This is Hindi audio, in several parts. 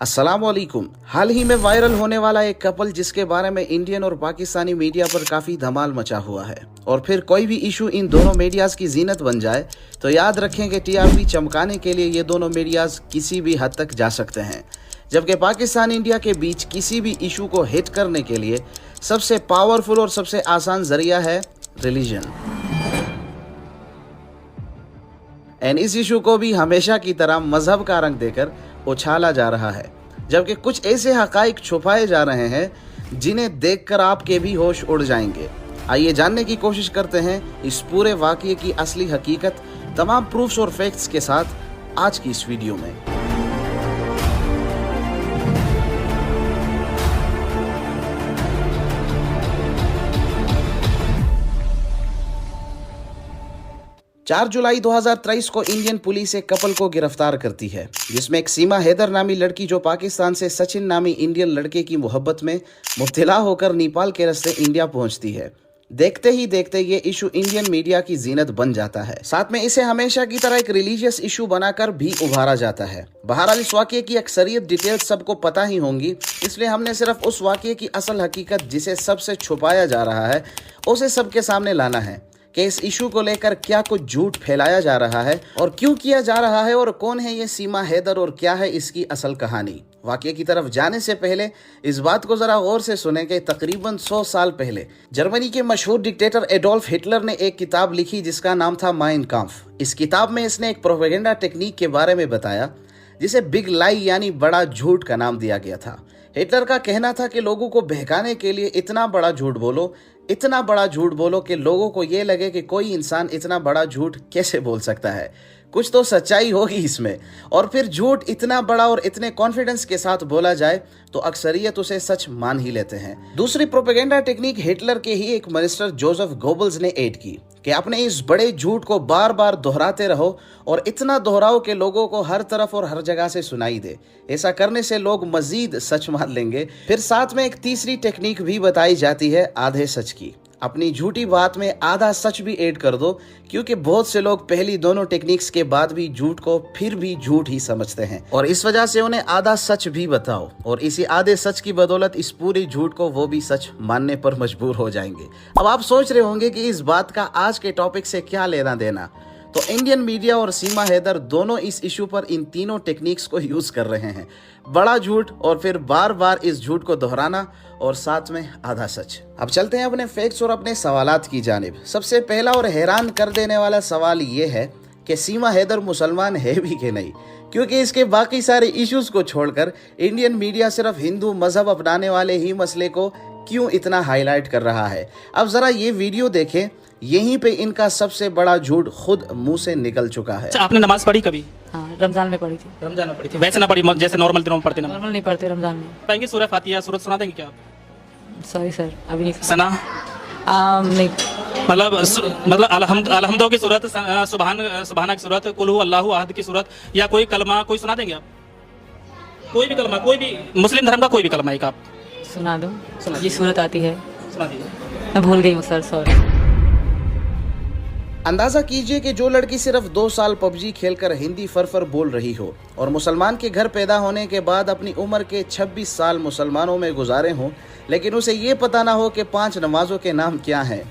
अस्सलामुअलैकुम। हाल ही में वायरल होने वाला एक कपल जिसके बारे में इंडियन और पाकिस्तानी मीडिया पर काफ़ी धमाल मचा हुआ है, और फिर कोई भी इशू इन दोनों मीडियाज़ की जीनत बन जाए तो याद रखें कि टीआरपी चमकाने के लिए ये दोनों मीडियाज़ किसी भी हद तक जा सकते हैं। जबकि पाकिस्तान इंडिया के बीच किसी भी इशू को हिट करने के लिए सबसे पावरफुल और सबसे आसान जरिया है रिलीजन। एंड इस इशू को भी हमेशा की तरह मजहब का रंग देकर उछाला जा रहा है, जबकि कुछ ऐसे हकाइक छुपाए जा रहे हैं जिन्हें देखकर आपके भी होश उड़ जाएंगे। आइए जानने की कोशिश करते हैं इस पूरे वाक़ये की असली हकीकत तमाम प्रूफ्स और फैक्ट्स के साथ आज की इस वीडियो में। 4 जुलाई 2023 को इंडियन पुलिस एक कपल को गिरफ्तार करती है, जिसमें एक सीमा हैदर नामी लड़की जो पाकिस्तान से सचिन नामी इंडियन लड़के की मोहब्बत में मुब्तला होकर नेपाल के रास्ते इंडिया पहुंचती है। देखते ही देखते ये इशू इंडियन मीडिया की जीनत बन जाता है। साथ में इसे हमेशा की तरह एक रिलीजियस इशू बनाकर भी उभारा जाता है। बहरहाल इस वाक़ये की अक्सरियत डिटेल्स सबको पता ही होंगी, इसलिए हमने सिर्फ उस वाक़ये की असल हकीकत जिसे सबसे छुपाया जा रहा है उसे सबके सामने लाना है कि इस इशू को लेकर क्या कुछ झूठ फैलाया जा रहा है और क्यों किया जा रहा है, और कौन है ये सीमा हैदर और क्या है इसकी असल कहानी। वाक़ये की तरफ जाने से पहले इस बात को ज़रा गौर से सुने कि तकरीबन 100 साल पहले जर्मनी के मशहूर डिक्टेटर एडोल्फ हिटलर ने एक किताब लिखी जिसका नाम था माइन काम्फ। इस किताब में इसने एक प्रोपेगेंडा टेक्निक के बारे में बताया जिसे बिग लाई यानी बड़ा झूठ का नाम दिया गया था। हिटलर का कहना था कि लोगों को बहकाने के लिए इतना बड़ा झूठ बोलो, इतना बड़ा झूठ बोलो कि लोगों को ये लगे कि कोई इंसान इतना बड़ा झूठ कैसे बोल सकता है, कुछ तो सच्चाई होगी इसमें। और फिर झूठ इतना बड़ा और इतने कॉन्फिडेंस के साथ बोला जाए तो अक्सरियत उसे सच मान ही लेते हैं। दूसरी प्रोपेगेंडा टेक्निक हिटलर के ही एक मिनिस्टर जोसेफ गोबल्स ने ऐड की कि अपने इस बड़े झूठ को बार बार दोहराते रहो और इतना दोहराओ कि लोगों को हर तरफ और हर जगह से सुनाई दे। ऐसा करने से लोग मजीद सच मान लेंगे। फिर साथ में एक तीसरी टेक्निक भी बताई जाती है आधे सच की। अपनी झूठी बात में आधा सच भी ऐड कर दो, क्योंकि बहुत से लोग पहली दोनों टेक्निक्स के बाद भी झूठ को फिर भी झूठ ही समझते हैं, और इस वजह से उन्हें आधा सच भी बताओ और इसी आधे सच की बदौलत इस पूरी झूठ को वो भी सच मानने पर मजबूर हो जाएंगे। अब आप सोच रहे होंगे कि इस बात का आज के टॉपिक से क्या लेना देना, तो इंडियन मीडिया और सीमा हैदर दोनों इस इशू पर इन तीनों टेक्निक्स को यूज कर रहे हैं। बड़ा झूठ और फिर बार बार इस झूठ को दोहराना और साथ में आधा सच। अब चलते हैं अपने फैक्ट्स और अपने सवालात की जानिब। सबसे पहला और हैरान कर देने वाला सवाल ये है कि सीमा हैदर मुसलमान है भी कि नहीं, क्योंकि इसके बाकी सारे इश्यूज को छोड़कर इंडियन मीडिया सिर्फ हिंदू मजहब अपनाने वाले ही मसले को क्यों इतना हाईलाइट कर रहा है। अब जरा ये वीडियो देखें, यहीं पे इनका सबसे बड़ा झूठ खुद मुंह से निकल चुका है। आपने नमाज पढ़ी कभी? हाँ, रमजान में पढ़ी थी। रमजान में पढ़ी थी, वैसे ना पढ़ी जैसे नॉर्मल दिनों में पढ़ते ना? नॉर्मल नहीं पढ़ते, रमजान में पाएंगे। सूरह फातिहा सूरत सुना देंगे क्या आप? सॉरी सर, अभी नहीं सना नहीं। मतलब अलहम्दो की सूरत, सुबहाना की सूरत, कुल हु अल्लाहु अहद की सूरत, या कोई कलमा कोई सुना देंगे आप? कोई भी कलमा, कोई भी मुस्लिम धर्म का कोई भी कलमा एक आप सुना दो। ये सूरत आती है, सुना दीजिए। मैं भूल गई हूँ सर, सॉरी। अंदाजा कीजिए कि जो लड़की सिर्फ 2 साल पबजी खेलकर हिंदी फरफर बोल रही हो और मुसलमान के घर पैदा होने के बाद अपनी उम्र के 26 साल मुसलमानों में गुजारे हों, लेकिन उसे ये पता ना हो कि 5 नमाजों के नाम क्या हैं।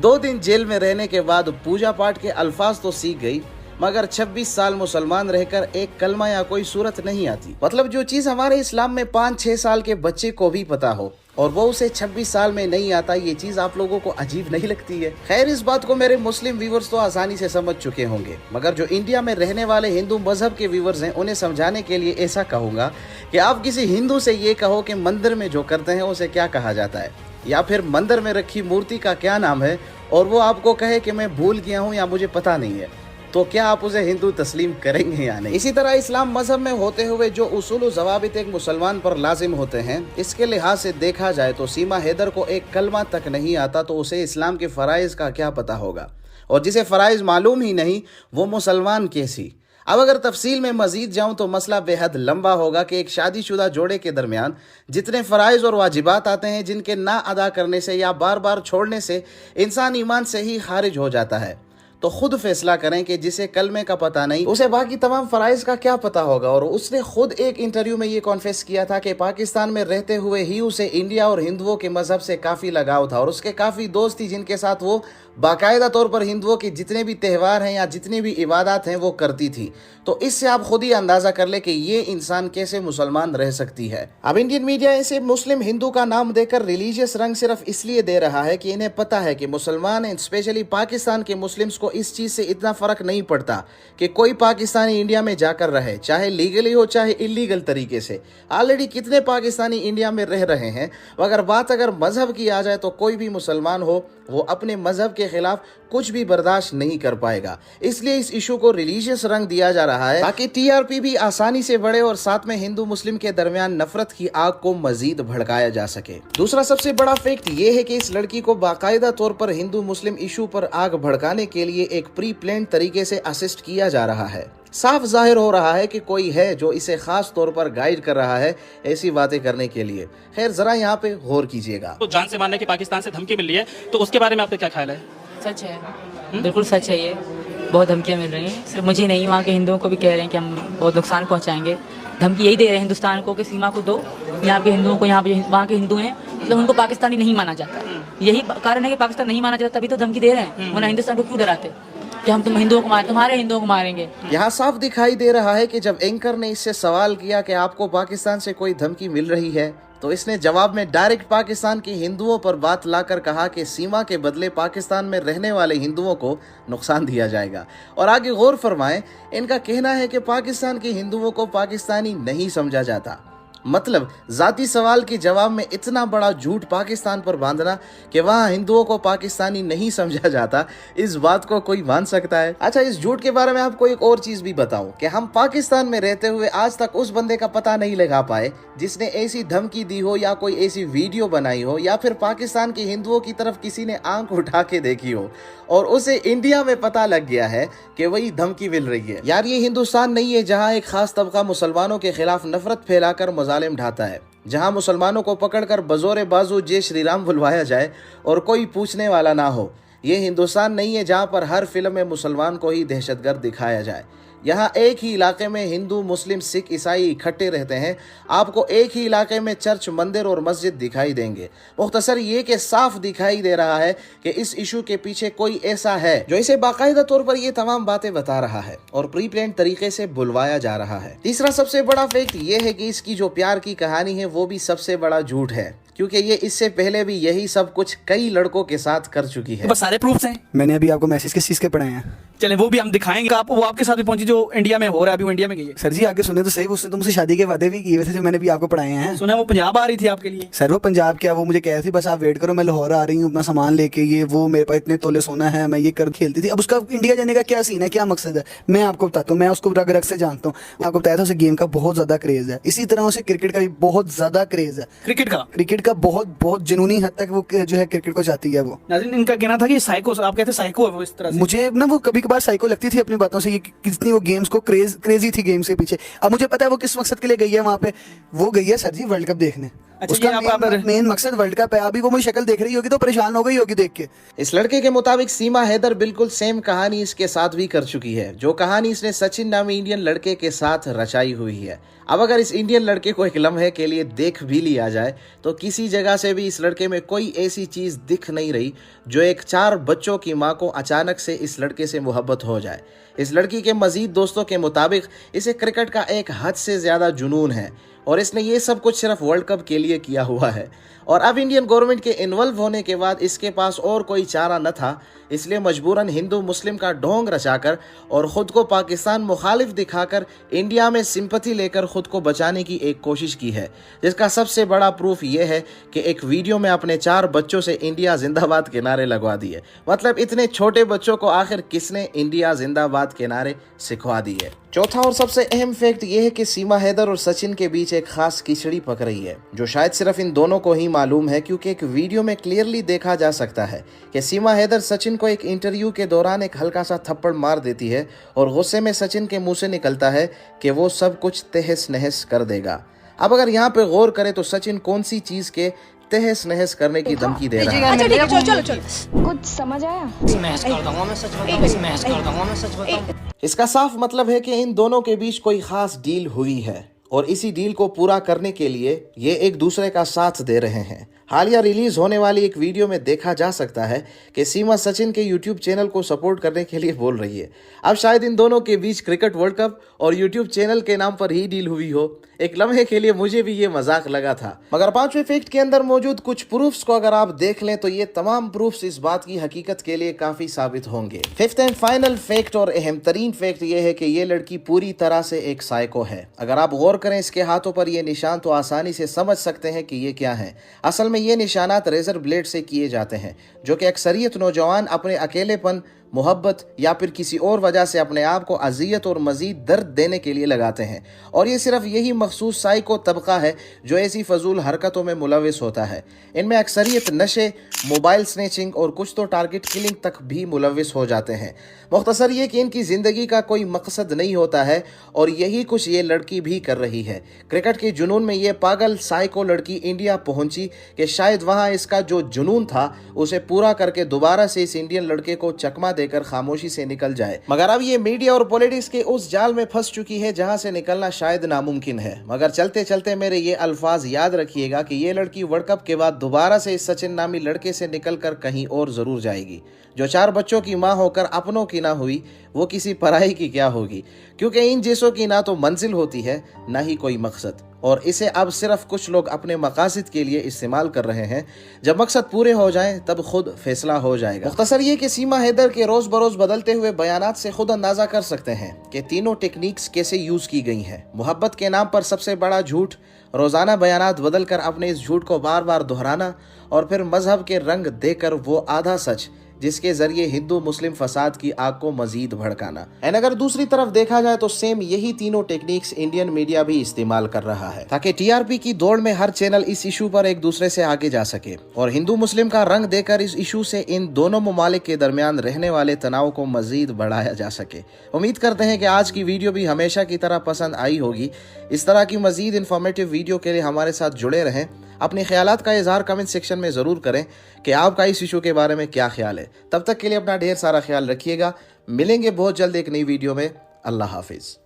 2 दिन जेल में रहने के बाद पूजा पाठ के अल्फाज तो सीख गई, मगर 26 साल मुसलमान रहकर एक कलमा या कोई सूरत नहीं आती। मतलब जो चीज़ हमारे इस्लाम में 5-6 साल के बच्चे को भी पता हो और वो उसे 26 साल में नहीं आता, ये चीज़ आप लोगों को अजीब नहीं लगती है? खैर, इस बात को मेरे मुस्लिम व्यूवर्स तो आसानी से समझ चुके होंगे, मगर जो इंडिया में रहने वाले हिंदू मजहब के व्यूवर्स हैं उन्हें समझाने के लिए ऐसा कहूँगा कि आप किसी हिंदू से ये कहो कि मंदिर में जो करते हैं उसे क्या कहा जाता है, या फिर मंदिर में रखी मूर्ति का क्या नाम है, और वो आपको कहे कि मैं भूल गया हूँ या मुझे पता नहीं है, तो क्या आप उसे हिंदू तस्लीम करेंगे या नहीं? इसी तरह इस्लाम मजहब में होते हुए जो उसूल ज़वाबित एक मुसलमान पर लाजिम होते हैं, इसके लिहाज से देखा जाए तो सीमा हैदर को एक कलमा तक नहीं आता, तो उसे इस्लाम के फ़राइज़ का क्या पता होगा, और जिसे फ़राइज़ मालूम ही नहीं वो मुसलमान कैसी। अब अगर तफसील में मजीद जाऊं तो मसला बेहद लंबा होगा कि एक शादीशुदा जोड़े के दरमियान जितने फ़राइज़ और वाजिबात आते हैं जिनके ना अदा करने से या बार बार छोड़ने से इंसान ईमान से ही खारिज हो जाता है, तो खुद फैसला करें कि जिसे कलमे का पता नहीं उसे बाकी तमाम फराइज का क्या पता होगा। और उसने खुद एक इंटरव्यू में ये कॉन्फेस किया था कि पाकिस्तान में रहते हुए ही उसे इंडिया और हिंदुओं के मजहब से काफ़ी लगाव था और उसके काफ़ी दोस्त थी जिनके साथ वो बाकायदा तौर पर हिंदुओं के जितने भी त्यौहार हैं या जितनी भी इबादत हैं वो करती थी। तो इससे आप खुद ही अंदाज़ा कर ले कि ये इंसान कैसे मुसलमान रह सकती है। अब इंडियन मीडिया इसे मुस्लिम हिंदू का नाम देकर रिलीजियस रंग सिर्फ इसलिए दे रहा है कि इन्हें पता है कि मुसलमान एंड स्पेशली पाकिस्तान के मुस्लिम्स को इस चीज़ से इतना फ़र्क नहीं पड़ता कि कोई पाकिस्तानी इंडिया में जाकर रहे, चाहे लीगली हो चाहे इलीगल तरीके से। ऑलरेडी कितने पाकिस्तानी इंडिया में रह रहे हैं। अगर बात मजहब की आ जाए तो कोई भी मुसलमान हो वो अपने मजहब के खिलाफ कुछ भी बर्दाश्त नहीं कर पाएगा। इसलिए इस इशू को रिलीजियस रंग दिया जा रहा है ताकि टीआरपी भी आसानी से बढ़े और साथ में हिंदू मुस्लिम के दरमियान नफरत की आग को मजीद भड़काया जा सके। दूसरा सबसे बड़ा फैक्ट ये है कि इस लड़की को बाकायदा तौर पर हिंदू मुस्लिम इशू पर आग भड़काने के लिए एक प्री प्लान तरीके से असिस्ट किया जा रहा है। साफ जाहिर हो रहा है कि कोई है जो इसे खास तौर पर गाइड कर रहा है ऐसी बातें करने के लिए। खैर जरा यहाँ पे गौर कीजिएगा। तो जान से मारने की पाकिस्तान से धमकी मिल रही है, तो उसके बारे में आपका क्या ख्याल है? सच है, बिल्कुल सच है। ये बहुत धमकियाँ मिल रही हैं, सिर्फ मुझे नहीं, वहाँ के हिंदुओं को भी कह रहे हैं कि हम बहुत नुकसान पहुँचाएंगे। धमकी यही दे रहे हैं हिंदुस्तान को कि सीमा को दो, यहाँ के हिंदुओं को, यहाँ पे वहाँ के हिंदू हैं मतलब उनको पाकिस्तानी नहीं माना जाता। यही कारण है कि पाकिस्तान नहीं माना जाता, तभी तो धमकी दे रहे हैं। वरना हिंदुस्तान को क्यों डराते कि हम तुम हिंदुओं को मार, तुम्हारे हिंदुओं को मारेंगे। यहाँ साफ दिखाई दे रहा है कि जब एंकर ने इससे सवाल किया कि आपको पाकिस्तान से कोई धमकी मिल रही है तो इसने जवाब में डायरेक्ट पाकिस्तान के हिंदुओं पर बात लाकर कहा कि सीमा के बदले पाकिस्तान में रहने वाले हिंदुओं को नुकसान दिया जाएगा। और आगे गौर फरमाएं, इनका कहना है कि पाकिस्तान के हिंदुओं को पाकिस्तानी नहीं समझा जाता। मतलब जाती सवाल के जवाब में इतना बड़ा झूठ पाकिस्तान पर बांधना कि वहाँ हिंदुओं को पाकिस्तानी नहीं समझा जाता, इस बात को कोई मान सकता है? अच्छा, इस झूठ के बारे में आपको एक और चीज भी बताऊं कि हम पाकिस्तान में रहते हुए आज तक उस बंदे का पता नहीं लगा पाए जिसने ऐसी धमकी दी हो या कोई ऐसी वीडियो बनाई हो या फिर पाकिस्तान के हिंदुओं की तरफ किसी ने आंख उठा के देखी हो और उसे इंडिया में पता लग गया है कि वही धमकी मिल रही है। यार ये हिंदुस्तान नहीं है जहाँ एक खास तबका मुसलमानों के खिलाफ नफरत फैलाकर मजालिम ढाता है, जहां मुसलमानों को पकड़कर बजोरे बाजू जय श्री राम बुलवाया जाए और कोई पूछने वाला ना हो। ये हिंदुस्तान नहीं है जहां पर हर फिल्म में मुसलमान को ही दहशतगर्द दिखाया जाए। यहाँ एक ही इलाके में हिंदू मुस्लिम सिख ईसाई इकट्ठे रहते हैं। आपको एक ही इलाके में चर्च मंदिर और मस्जिद दिखाई देंगे। मुख्तसर ये कि साफ दिखाई दे रहा है कि इस इशू के पीछे कोई ऐसा है जो इसे बाकायदा तौर पर ये तमाम बातें बता रहा है और प्री प्लान तरीके से बुलवाया जा रहा है। तीसरा सबसे बड़ा फैक्ट ये है कि इसकी जो प्यार की कहानी है वो भी सबसे बड़ा झूठ है, क्योंकि ये इससे पहले भी यही सब कुछ कई लड़कों के साथ कर चुकी है। बस सारे प्रूफ्स हैं। मैंने अभी आपको मैसेज किस चीज़ के पढ़ाए हैं? चलें वो भी हम दिखाएंगे आपको। वो आपके साथ भी पहुंची जो इंडिया में हो रहा है, अभी वो इंडिया में गई है। सर जी आगे सुने तो सही, उसने तो मुझसे शादी के वादे भी किए वैसे जो मैंने भी आपको पढ़ाए हैं। सुना वो पंजाब आ रही थी आपके लिए। सर वो पंजाब क्या, वो मुझे कह रही थी बस आप वेट करो, मैं लाहौर आ रही हूँ अपना सामान लेके, ये वो मेरे पास इतने तोले सोना है, मैं ये कर खेलती थी। अब उसका इंडिया जाने का क्या सीन है, क्या मकसद है, मैं आपको बताता हूँ। मैं उसको रग रग से जानता हूँ। आपको बताया था उसे गेम का बहुत ज्यादा क्रेज है, इसी तरह उसे क्रिकेट का भी बहुत ज्यादा क्रेज है। क्रिकेट का बहुत जुनूनी हद तक वो जो है क्रिकेट को चाहती है। वो नाज़रीन इनका कहना था कि साइको, आप कहते साइको है वो इस तरह से। मुझे ना वो कभी कभार साइको लगती थी अपनी बातों से, ये कितनी वो गेम्स को क्रेजी थी गेम्स के पीछे। अब मुझे पता है वो किस मकसद के लिए गई है वहाँ पे। वो गई है सर जी वर्ल्ड कप देखने। अच्छा, उसका मेन मकसद वर्ल्ड कप है। अभी वो मुझे शक्ल देख रही होगी तो परेशान हो गई होगी देख के। इस लड़के के मुताबिक सीमा हैदर बिल्कुल सेम कहानी इसके साथ भी कर चुकी है, जो कहानी इसने सचिन नामी इंडियन लड़के के साथ रचाई हुई है। अब अगर इस इंडियन लड़के को एक लम्हे के लिए देख भी लिया जाए तो किसी जगह से भी इस लड़के में कोई ऐसी चीज दिख नहीं रही जो एक 4 बच्चों की मां को अचानक से इस लड़के से मोहब्बत हो जाए। इस लड़की के मजीद दोस्तों के मुताबिक इसे क्रिकेट का एक हद से ज्यादा जुनून है और इसने ये सब कुछ सिर्फ वर्ल्ड कप के लिए किया हुआ है। और अब इंडियन गवर्नमेंट के इन्वॉल्व होने के बाद इसके पास और कोई चारा न था, इसलिए मजबूरन हिंदू मुस्लिम का ढोंग रचाकर और ख़ुद को पाकिस्तान मुखालिफ दिखाकर इंडिया में सिंपैथी लेकर ख़ुद को बचाने की एक कोशिश की है, जिसका सबसे बड़ा प्रूफ ये है कि एक वीडियो में अपने 4 बच्चों से इंडिया जिंदाबाद के नारे लगवा दिए। मतलब इतने छोटे बच्चों को आखिर किसने इंडिया जिंदाबाद के नारे सिखवा दिए। चौथा और सबसे अहम फैक्ट ये है कि सीमा हैदर और सचिन के बीच एक खास खिचड़ी पक रही है, जो शायद सिर्फ इन दोनों को ही मालूम है, क्योंकि एक वीडियो में क्लियरली देखा जा सकता है कि सीमा हैदर सचिन को एक इंटरव्यू के दौरान एक हल्का सा थप्पड़ मार देती है और गुस्से में सचिन के मुंह से निकलता है कि वो सब कुछ तहस नहस कर देगा। अब अगर यहाँ पे गौर करें तो सचिन कौन सी चीज़ के तहस नहस करने की धमकी दे रहा है। अच्छा ठीक है, चलो चलो चलो। कुछ समझ आया? स्मैश कर दूंगा मैं, सच बताऊं, स्मैश कर दूंगा मैं, सच बताऊं। इसका साफ मतलब है कि इन दोनों के बीच कोई खास डील हुई है और इसी डील को पूरा करने के लिए ये एक दूसरे का साथ दे रहे हैं। हालिया रिलीज होने वाली एक वीडियो में देखा जा सकता है कि सीमा सचिन के यूट्यूब चैनल को सपोर्ट करने के लिए बोल रही है। अब शायद इन दोनों के बीच क्रिकेट वर्ल्ड कप और यूट्यूब चैनल के नाम पर ही डील हुई हो। एक लम्हे के लिए मुझे भी ये मजाक लगा था, मगर पांचवें फैक्ट के अंदर मौजूद कुछ प्रूफ्स को अगर आप देख लें तो ये तमाम प्रूफ्स इस बात की हकीकत के लिए काफी साबित होंगे। फिफ्थ एंड फाइनल फैक्ट और अहम तरीन फैक्ट ये है कि ये लड़की पूरी तरह से एक साइको है। अगर आप गौर करें इसके हाथों पर ये निशान तो आसानी से समझ सकते हैं कि ये क्या है। असल में ये निशानात रेजर ब्लेड से किए जाते हैं, जो कि अक्सरियत नौजवान अपने अकेलेपन, मोहब्बत या फिर किसी और वजह से अपने आप को अजियत और मजीद दर्द देने के लिए लगाते हैं। और ये सिर्फ यही मखसूस साइको तबका है जो ऐसी फजूल हरकतों में मुलविस होता है। इनमें अक्सरियत नशे, मोबाइल स्नैचिंग और कुछ तो टारगेट किलिंग तक भी मुलविस हो जाते हैं। मुख्तसर ये कि इनकी ज़िंदगी का कोई मकसद नहीं होता है और यही कुछ ये लड़की भी कर रही है। क्रिकेट के जुनून में ये पागल साइको लड़की इंडिया पहुंची कि शायद वहां इसका जो जुनून था उसे पूरा करके दोबारा से इस इंडियन लड़के को चकमा देकर खामोशी से निकल जाए। मगर अब ये मीडिया और पॉलिटिक्स के उस जाल में फंस चुकी है जहां से निकलना शायद नामुमकिन है। मगर चलते चलते मेरे ये अल्फाज याद रखिएगा कि ये लड़की वर्ल्ड कप के बाद दोबारा से इस सचिन नामी लड़के से निकलकर कहीं और जरूर जाएगी। जो 4 बच्चों की माँ होकर अपनों की ना हुई, वो किसी पराई की क्या होगी, क्योंकि इन जैसों की ना तो मंजिल होती है ना ही कोई मकसद, और इसे अब सिर्फ कुछ लोग अपने मकासद के लिए इस्तेमाल कर रहे हैं। जब मकसद पूरे हो जाएं तब खुद फैसला हो जाएगा। मुख्तसर ये कि सीमा हैदर के रोज बरोज बदलते हुए बयानात से खुद अंदाजा कर सकते हैं कि तीनों टेक्निक्स कैसे यूज की गई हैं। मोहब्बत के नाम पर सबसे बड़ा झूठ, रोजाना बयानात बदल कर अपने इस झूठ को बार बार दोहराना, और फिर मजहब के रंग देकर वो आधा सच जिसके जरिए हिंदू मुस्लिम फसाद की आग को मजीद भड़काना। एंड अगर दूसरी तरफ देखा जाए तो सेम यही तीनों टेक्निक्स इंडियन मीडिया भी इस्तेमाल कर रहा है ताकि टीआरपी की दौड़ में हर चैनल इस इशू पर एक दूसरे से आगे जा सके और हिंदू मुस्लिम का रंग देकर इस इशू से इन दोनों ममालिक के दरमियान रहने वाले तनाव को मजीद बढ़ाया जा सके। उम्मीद करते हैं कि आज की वीडियो भी हमेशा की तरह पसंद आई होगी। इस तरह की मजीद इंफॉर्मेटिव वीडियो के लिए हमारे साथ जुड़े रहें। अपने ख्यालात का इजहार कमेंट सेक्शन में ज़रूर करें कि आपका इस इशू के बारे में क्या ख्याल है। तब तक के लिए अपना ढेर सारा ख्याल रखिएगा। मिलेंगे बहुत जल्द एक नई वीडियो में। अल्लाह हाफिज़।